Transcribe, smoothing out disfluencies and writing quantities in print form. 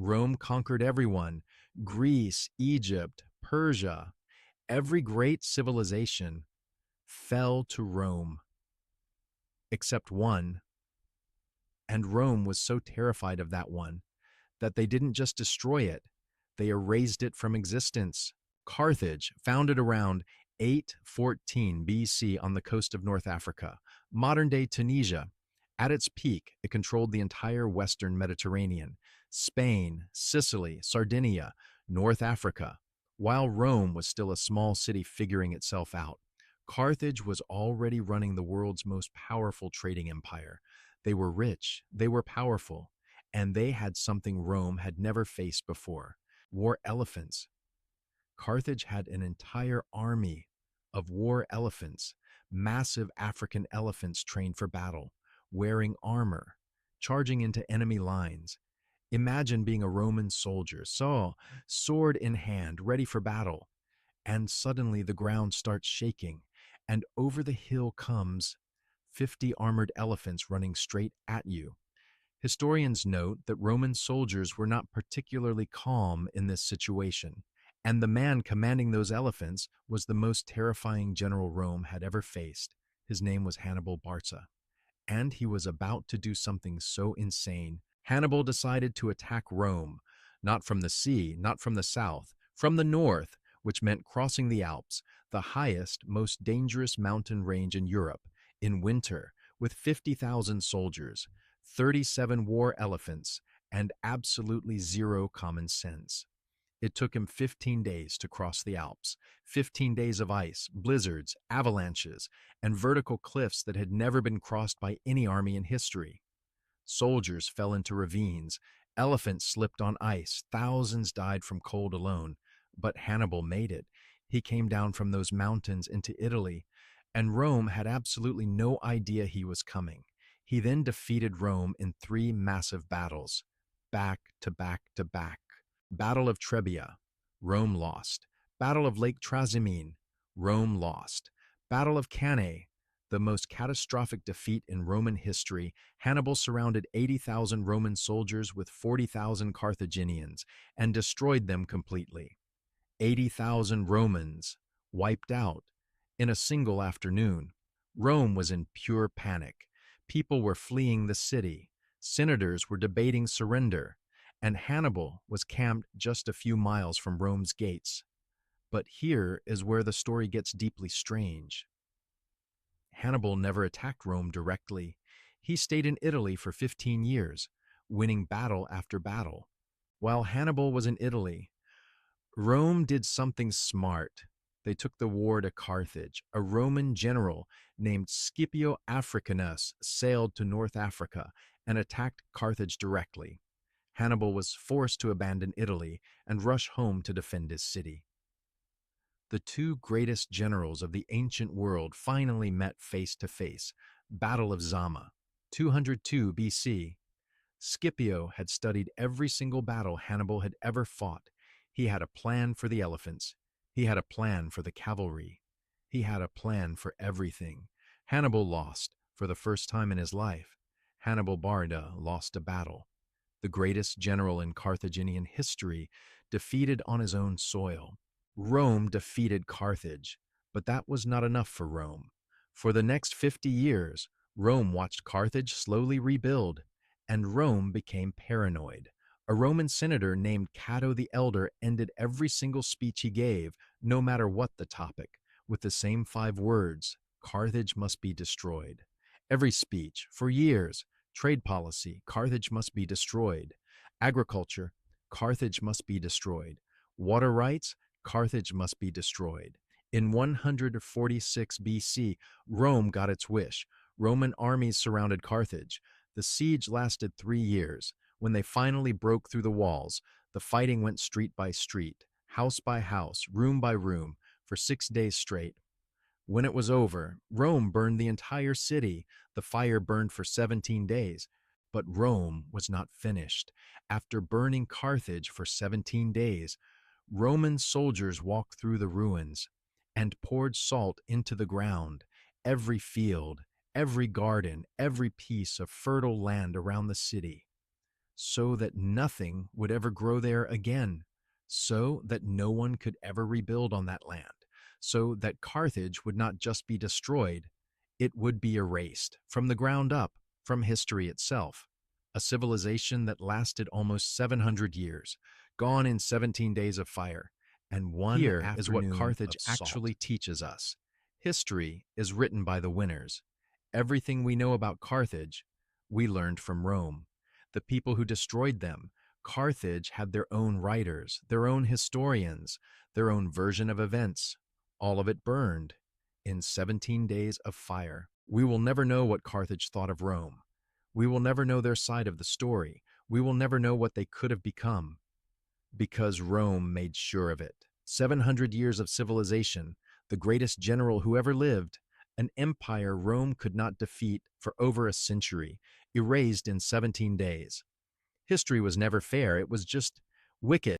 Rome conquered everyone: Greece, Egypt, Persia. Every great civilization fell to Rome, except one, and Rome was so terrified of that one that they didn't just destroy it, they erased it from existence. Carthage, founded around 814 BC on the coast of North Africa, modern-day Tunisia. At its peak, it controlled the entire western Mediterranean, Spain, Sicily, Sardinia, North Africa. While Rome was still a small city figuring itself out, Carthage was already running the world's most powerful trading empire. They were rich, they were powerful, and they had something Rome had never faced before: war elephants. Carthage had an entire army of war elephants, massive African elephants trained for battle, wearing armor, charging into enemy lines. Imagine being a Roman soldier, sword in hand, ready for battle, and suddenly the ground starts shaking, and over the hill comes 50 armored elephants running straight at you. Historians note that Roman soldiers were not particularly calm in this situation, and the man commanding those elephants was the most terrifying general Rome had ever faced. His name was Hannibal Barca, and he was about to do something so insane. Hannibal decided to attack Rome, not from the sea, not from the south, from the north, which meant crossing the Alps, the highest, most dangerous mountain range in Europe, in winter, with 50,000 soldiers, 37 war elephants, and absolutely zero common sense. It took him 15 days to cross the Alps, 15 days of ice, blizzards, avalanches, and vertical cliffs that had never been crossed by any army in history. Soldiers fell into ravines, elephants slipped on ice, thousands died from cold alone. But Hannibal made it. He came down from those mountains into Italy, and Rome had absolutely no idea he was coming. He then defeated Rome in 3 massive battles, back to back to back. Battle of Trebia, Rome lost. Battle of Lake Trasimene, Rome lost. Battle of Cannae, the most catastrophic defeat in Roman history. Hannibal surrounded 80,000 Roman soldiers with 40,000 Carthaginians and destroyed them completely. 80,000 Romans wiped out in a single afternoon. Rome was in pure panic. People were fleeing the city. Senators were debating surrender, and Hannibal was camped just a few miles from Rome's gates. But here is where the story gets deeply strange. Hannibal never attacked Rome directly. He stayed in Italy for 15 years, winning battle after battle. While Hannibal was in Italy, Rome did something smart. They took the war to Carthage. A Roman general named Scipio Africanus sailed to North Africa and attacked Carthage directly. Hannibal was forced to abandon Italy and rush home to defend his city. The 2 greatest generals of the ancient world finally met face to face. Battle of Zama, 202 BC. Scipio had studied every single battle Hannibal had ever fought. He had a plan for the elephants. He had a plan for the cavalry. He had a plan for everything. Hannibal lost for the first time in his life. Hannibal Barca lost a battle. The greatest general in Carthaginian history defeated on his own soil. Rome defeated Carthage, but that was not enough for Rome. For the next 50 years, Rome watched Carthage slowly rebuild, and Rome became paranoid. A Roman senator named Cato the Elder ended every single speech he gave, no matter what the topic, with the same 5 words: Carthage must be destroyed. Every speech, for years: trade policy, Carthage must be destroyed. Agriculture, Carthage must be destroyed. Water rights, Carthage must be destroyed. In 146 BC, Rome got its wish. Roman armies surrounded Carthage. The siege lasted 3 years. When they finally broke through the walls, the fighting went street by street, house by house, room by room, for 6 days straight. When it was over, Rome burned the entire city. The fire burned for 17 days. But Rome was not finished. After burning Carthage for 17 days, Roman soldiers walked through the ruins and poured salt into the ground. Every field, every garden, every piece of fertile land around the city. so that nothing would ever grow there again, so that no one could ever rebuild on that land, so that Carthage would not just be destroyed, it would be erased from the ground up, from history itself. A civilization that lasted almost 700 years, gone in 17 days of fire, and one Here is what Carthage actually teaches us. History is written by the winners. Everything we know about Carthage, we learned from Rome. The people who destroyed them, Carthage had their own writers, their own historians, their own version of events. All of it burned in 17 days of fire. We will never know what Carthage thought of Rome. We will never know their side of the story. We will never know what they could have become, because Rome made sure of it. 700 years of civilization, the greatest general who ever lived, an empire Rome could not defeat for over a century, erased in 17 days. History was never fair, it was just wicked.